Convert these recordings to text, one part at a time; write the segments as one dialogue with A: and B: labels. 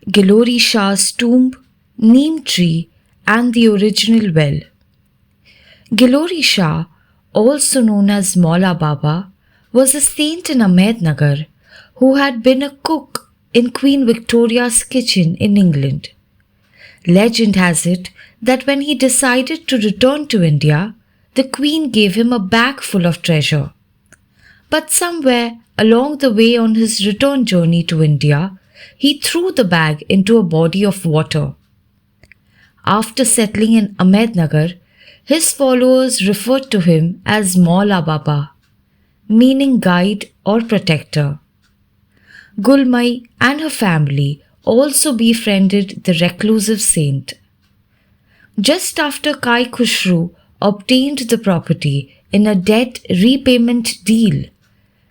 A: Gilori Shah's tomb, Neem tree, and the original well. Gilori Shah, also known as Maula Baba, was a saint in Ahmednagar who had been a cook in Queen Victoria's kitchen in England. Legend has it that when he decided to return to India, the Queen gave him a bag full of treasure. But somewhere along the way on his return journey to India, he threw the bag into a body of water. After settling in Ahmednagar, his followers referred to him as Maula Baba, meaning guide or protector. Gulmai and her family also befriended the reclusive saint. Just after Kai Khusru obtained the property in a debt repayment deal,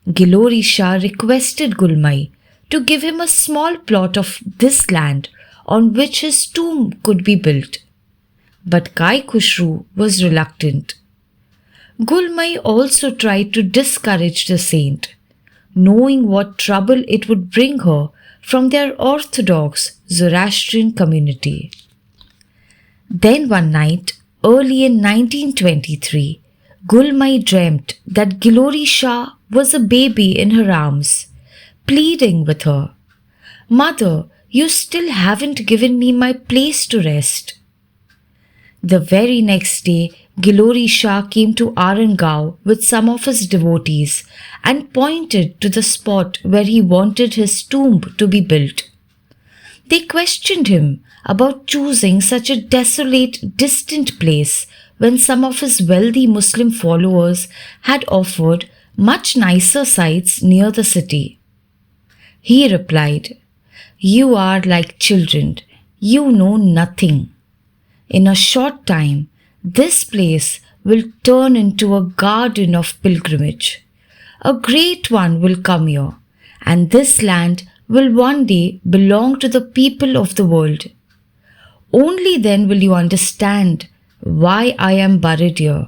A: Gilori Shah requested Gulmai to give him a small plot of this land on which his tomb could be built. But Kai Khusru was reluctant. Gulmai also tried to discourage the saint, knowing what trouble it would bring her from their orthodox Zoroastrian community. Then one night, early in 1923, Gulmai dreamt that Gilori Shah was a baby in her arms, pleading with her, "Mother, you still haven't given me my place to rest." The very next day, Gilori Shah came to Arangao with some of his devotees and pointed to the spot where he wanted his tomb to be built. They questioned him about choosing such a desolate, distant place when some of his wealthy Muslim followers had offered much nicer sites near the city. He replied, "You are like children. You know nothing. In a short time, this place will turn into a garden of pilgrimage. A great one will come here, and this land will one day belong to the people of the world. Only then will you understand why I am buried here."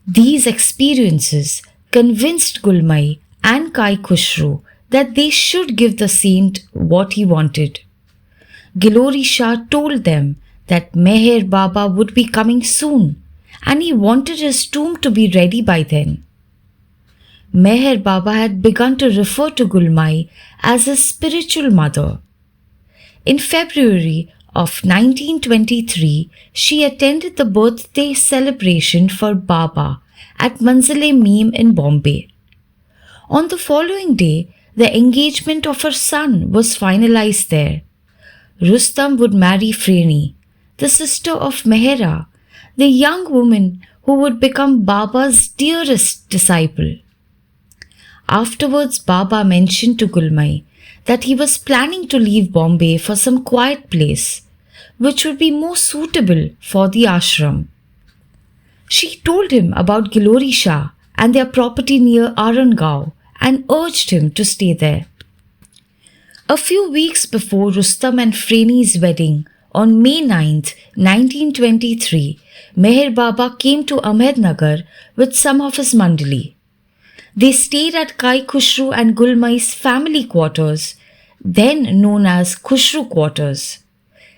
A: These experiences convinced Gulmai and Kai Khusru that they should give the saint what he wanted. Gilori Shah told them that Meher Baba would be coming soon and he wanted his tomb to be ready by then. Meher Baba had begun to refer to Gulmai as his spiritual mother. In February of 1923, she attended the birthday celebration for Baba at Manzil-e-Meem in Bombay. On the following day, the engagement of her son was finalized there. Rustam would marry Freni, the sister of Mehera, the young woman who would become Baba's dearest disciple. Afterwards, Baba mentioned to Gulmai that he was planning to leave Bombay for some quiet place, which would be more suitable for the ashram. She told him about Gilori Shah and their property near Arangao and urged him to stay there. A few weeks before Rustam and Freni's wedding, on May 9th, 1923, Meher Baba came to Ahmednagar with some of his mandali. They stayed at Kai Khusru and Gulmai's family quarters, then known as Khusru quarters.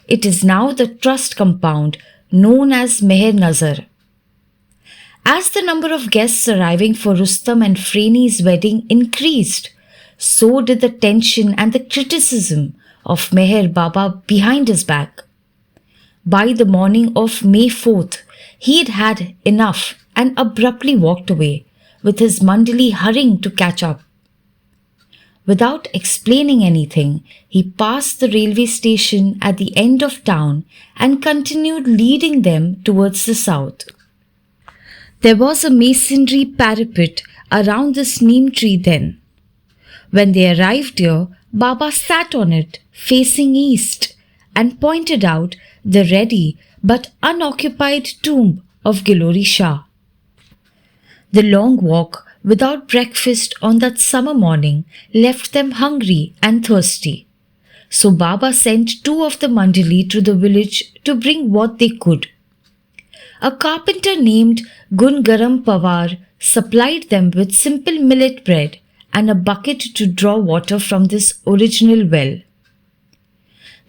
A: It is now the trust compound known as Meher Nazar. As the number of guests arriving for Rustam and Freni's wedding increased, so did the tension and the criticism of Meher Baba behind his back. By the morning of May 4th, he had had enough and abruptly walked away, with his mandali hurrying to catch up. Without explaining anything, he passed the railway station at the end of town and continued leading them towards the south. There was a masonry parapet around this neem tree then. When they arrived here, Baba sat on it, facing east, and pointed out the ready but unoccupied tomb of Gilori Shah. The long walk without breakfast on that summer morning left them hungry and thirsty. So Baba sent two of the mandali to the village to bring what they could. A carpenter named Gungaram Pawar supplied them with simple millet bread and a bucket to draw water from this original well.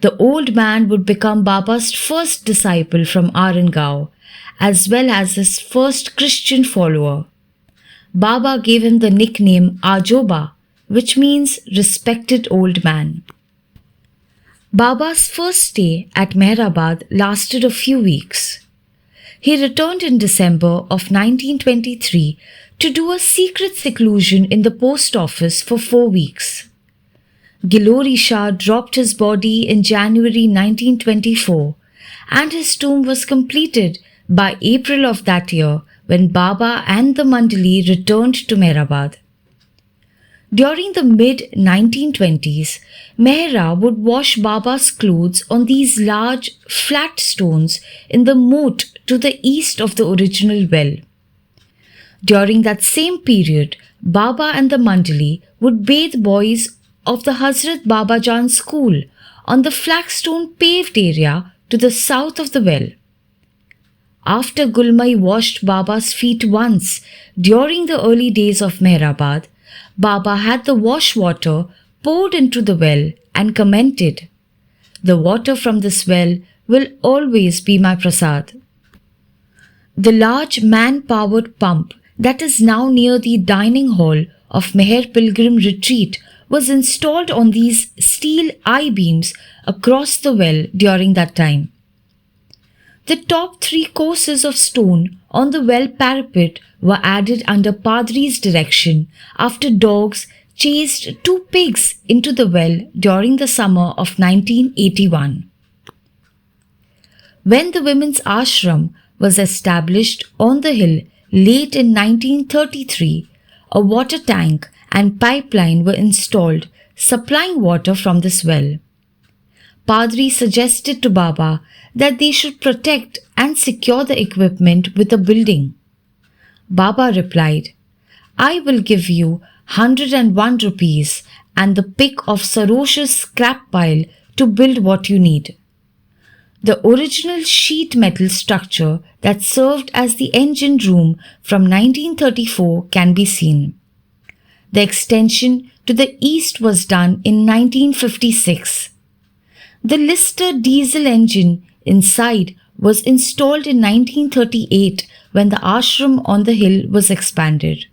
A: The old man would become Baba's first disciple from Arangao, as well as his first Christian follower. Baba gave him the nickname Ajoba, which means respected old man. Baba's first stay at Meherabad lasted a few weeks. He returned in December of 1923 to do a secret seclusion in the post office for 4 weeks. Gilori Shah dropped his body in January 1924 and his tomb was completed by April of that year when Baba and the Mandali returned to Meherabad. During the mid-1920s, Mehra would wash Baba's clothes on these large, flat stones in the moat to the east of the original well. During that same period, Baba and the Mandali would bathe boys of the Hazrat Babajan school on the flagstone paved area to the south of the well. After Gulmai washed Baba's feet once during the early days of Meherabad, Baba had the wash water poured into the well and commented, "The water from this well will always be my prasad." The large man-powered pump that is now near the dining hall of Meher Pilgrim Retreat was installed on these steel I-beams across the well during that time. The top 3 courses of stone on the well parapet were added under Padri's direction after dogs chased 2 pigs into the well during the summer of 1981. When the women's ashram was established on the hill late in 1933, a water tank and pipeline were installed supplying water from this well. Padri suggested to Baba that they should protect and secure the equipment with a building. Baba replied, "I will give you 101 rupees and the pick of Sarosha's scrap pile to build what you need." The original sheet metal structure that served as the engine room from 1934 can be seen. The extension to the east was done in 1956. The Lister diesel engine inside was installed in 1938 when the ashram on the hill was expanded.